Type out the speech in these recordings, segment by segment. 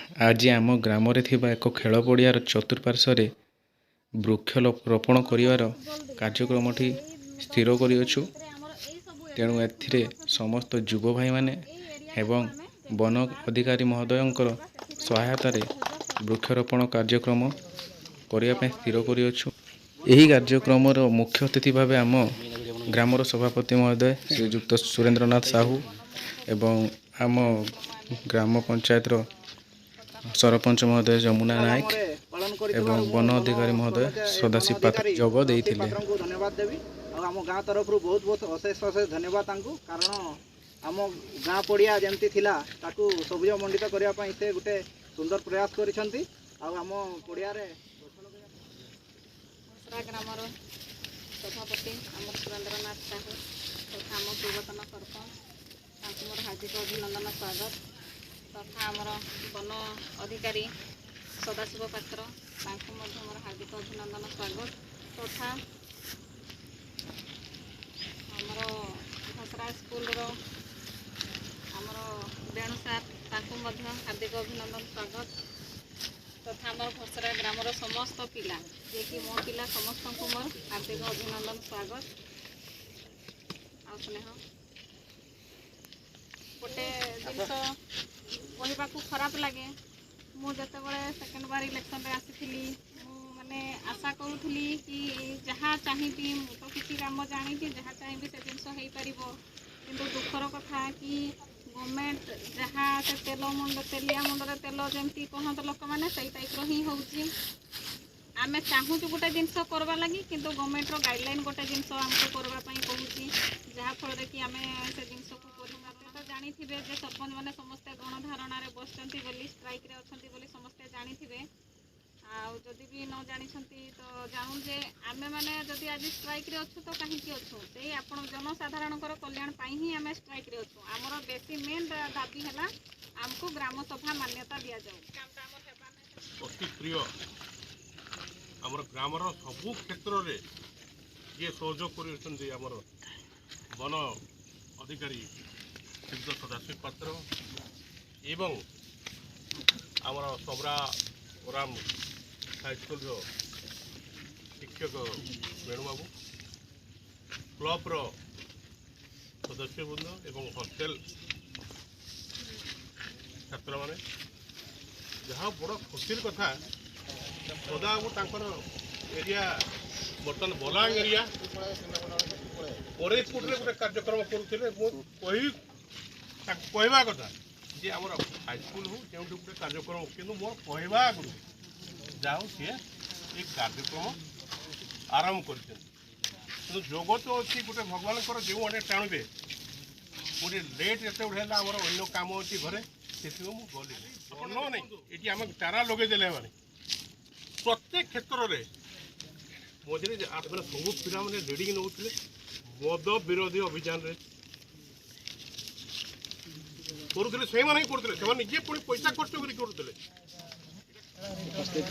आज आम ग्राम एक खेल पड़ियार चतुर्पार्श्व वृक्षरोपण कर कार्यक्रम स्थिर करूँ। तेणु ए समस्त युव भाई माने एवं वन अधिकारी महोदय सहायता वृक्षरोपण कार्यक्रम करने स्थिर करूँ। यही कार्यक्रम मुख्य अतिथि भाव आम ग्रामर सभापति महोदय श्रीजुक्त सुरेंद्रनाथ साहू एवं आम ग्राम पंचायत सरपंच महोदय जमुना नायक एवं वन अधिकारी महोदय सदाशिव पात्र जोग देते। धन्यवाद देवी आम गाँ तरफ बहुत बहुत अशेष अशेष धन्यवाद कारण आम गाँ पड़िया जमती थिला ताकू सबुज मंडित करने से गोटे सुंदर प्रयास करिसेंती आम पड़िया ग्रामर सभापति आम सुरेंद्रनाथ साहू तथा आम पूर्वतन सरपंच मोर हार्दिक अभिनंदन स्वागत तथा आमर वन अधिकारी सदाशिव पात्र मोर हार्दिक अभिनंदन स्वागत तथा आमर घसरा स्कूल आमर बेणु सार हार्दिक अभिनंदन स्वागत तथा आमर घसरा ग्रामर समस्त पिला जे कि मो पिला समस्त को मोर हार्दिक अभिनंदन स्वागत आ स्नेह गोटे जिनस कहवा खराब लगे मुझे सेकेंड बार इलेक्शन आसी माने आशा करूली कि जहाँ चाहिए तो किसी काम जानी जहाँ चाहिए से जिनस हो पार कि दुखर कथा कि गवर्नमेंट जहाँ से तेल मुंड तेलिया मुंडे तेल जमी कहते लोक मैंने से टाइप ही हूँ आम चाहूँ गोटे जिनस करवा लगी कि गवर्नमेंट गाइडलाइन गोटे जिनस आमको करवाई कहूँ जहाँफल कि आम से जिनस को तो जानी थे सरपंच मैंने समस्ते गणधारणा बसती स्ट्राइक अच्छा समस्ते जानी थे आदि भी न जानी तो जानू जे आम मैंने जदि आज स्ट्राइक अच्छु तो कहीं अच्छु से आप जनसाधारण कल्याण ही आम स्ट्राइक अच्छु आमर बेसी मेन दाबी है आमको ग्राम सभा मान्यता दि जाऊ अति प्रिय आमर ग्रामर सबू क्षेत्र में ये सहयोग कर वन अधिकारी श्रीजुक्त सदाशिव पात्र एवं आमर सबरा ओराम हाईस्कल शिक्षक वेणुबाबू क्लब्र सदस्य वृंद एवं हस्टेल छात्र मैंने जहाँ बड़ खुशी कथा सदाबाबू एरिया बर्तमान बलांग एरिया कोरेजपुर गोटे कार्यक्रम करुले कहवा कथा जे आम हाईस्कल हो जो गोटे कार्यक्रम कि मोर कहवा आगु जाओ सी एक कार्यक्रम आरंभ कर जोग तो अच्छी गोटे भगवान जो आड़े टाणुबे गोटे लेट एत गुड़े आमर अन्न कम अच्छी घरे से गली अन्न नहीं ये आम चारा लगेदे मैंने प्रत्येक क्षेत्र में मझे सब पिला मैंने लीडिंग नौते मद विरोधी अभियान करुले से निजे पुणी पैसा खर्च करुले उपस्थित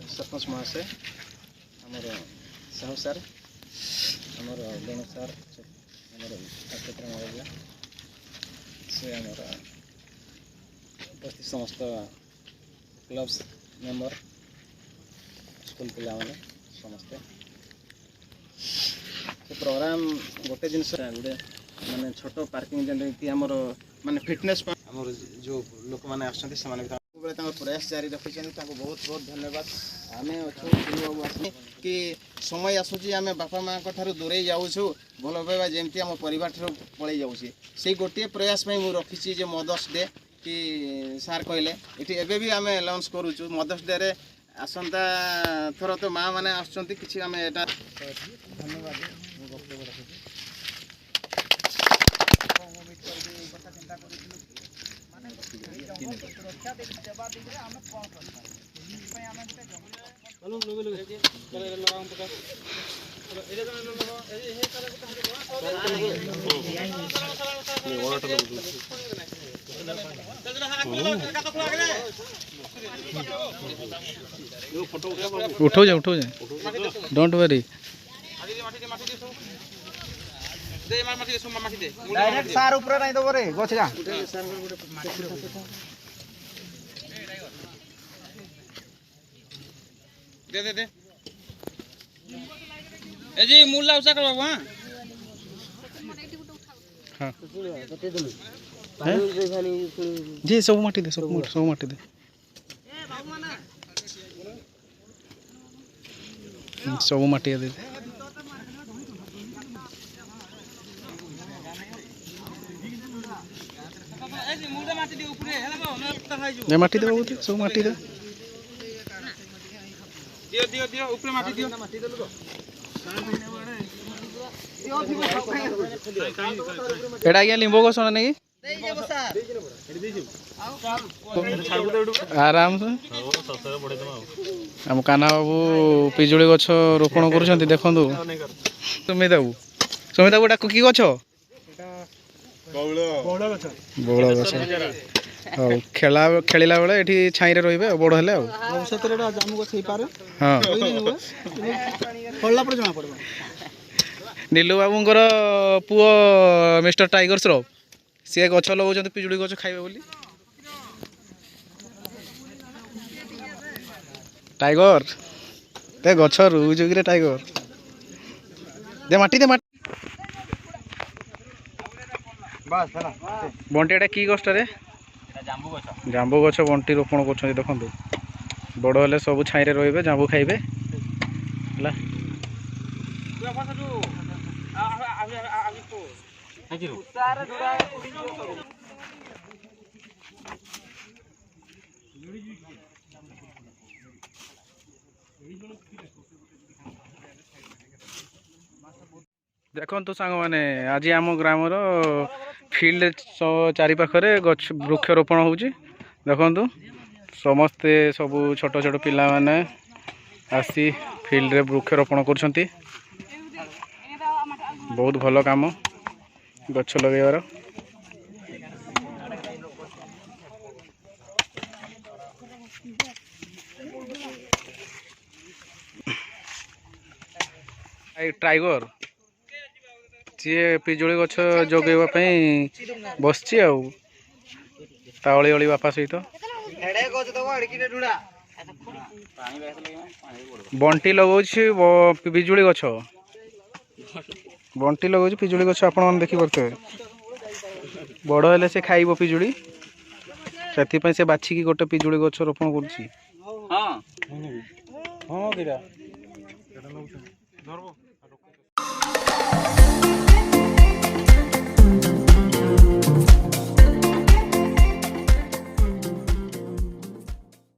सरपंच महाशय आमर साहू सार आमर बेणु सार आमर नक्षत्र महोदय से आमर उपस्थित समस्त क्लब्स मेंबर स्कूल पिला माने समस्ते प्रोग्राम गोटे जिनस गोटे माने छोट पार्किंग जमी आमर माने फिटनेस आमर जो लोक मैंने आसते प्रयास जारी रखी बहुत बहुत धन्यवाद आम अच्छे कि समय आसूँ आम बापा माँ दूरे जाऊँ भल पाइबा जमी आम परिवार पलि जाऊँगी से गोटे प्रयास मुझे रखी मदर्स डे कि सार कहले ये भी आम लॉन्च करुचु मदर्स डे रे आसंता थर तो माँ मैंने आसुँच कि आम एटा धन्यवाद सुरक्षा देवा दिगरे आम कौन उठो जा डोंट वरी डायरेक्ट सार ऊपर नहीं दबो रे गछ जा दे दे दे ए जी मूला उसा कर बाबू हां हाँ जी सब माटी दे सब माटी दे सब माटी दे दे माटी दे बाबू सब माटी दे दियो दियो दियो ऊपर माटी दियो एटा आज्ञा लिंब गछ ना नहीं आराम से आम कान्हा बाबू पिजुली गछ रोपण कर देखु सुमित बाबू एटा कि गछ बौड़ गछ हौ खेला बेले ये छाई रे बड़ हेले हाँ नीलू बाबूंर पुओ मिस्टर टाइगर्स रो सी गछ लगे पिजुड़ी गछ खाइबे बोली टाइगर ते गछ रुजुक रे टाइगर दे माटी बंटी एटा की गछ रे जांबू गछ बंटी रोपण कर देखु बड़ हेले सब छाई रे रहिबे जांबू खाइबे हला देखु सांग मैंने आज आम ग्रामर फील्ड चारि पाखरे गछ वृक्षरोपण होउची देखु समस्ते सबू छोट छोट पिला माने आसी फील्ड रे वृक्षरोपण कर बहुत भल काम गछ लगेबार टाइगर सी पिजुली गछ जगेवाई बस तावली अली बापा सहित बंटी लगौछि पिजुली गछ बंटी लगौछि पिजुली गछ आपण मन देखि परते बड़ हेले से खाइबो पिजुली सेति पय से बाछि की गोटे पिजुली गछ रोपण करछि हां हां गिरा धरबो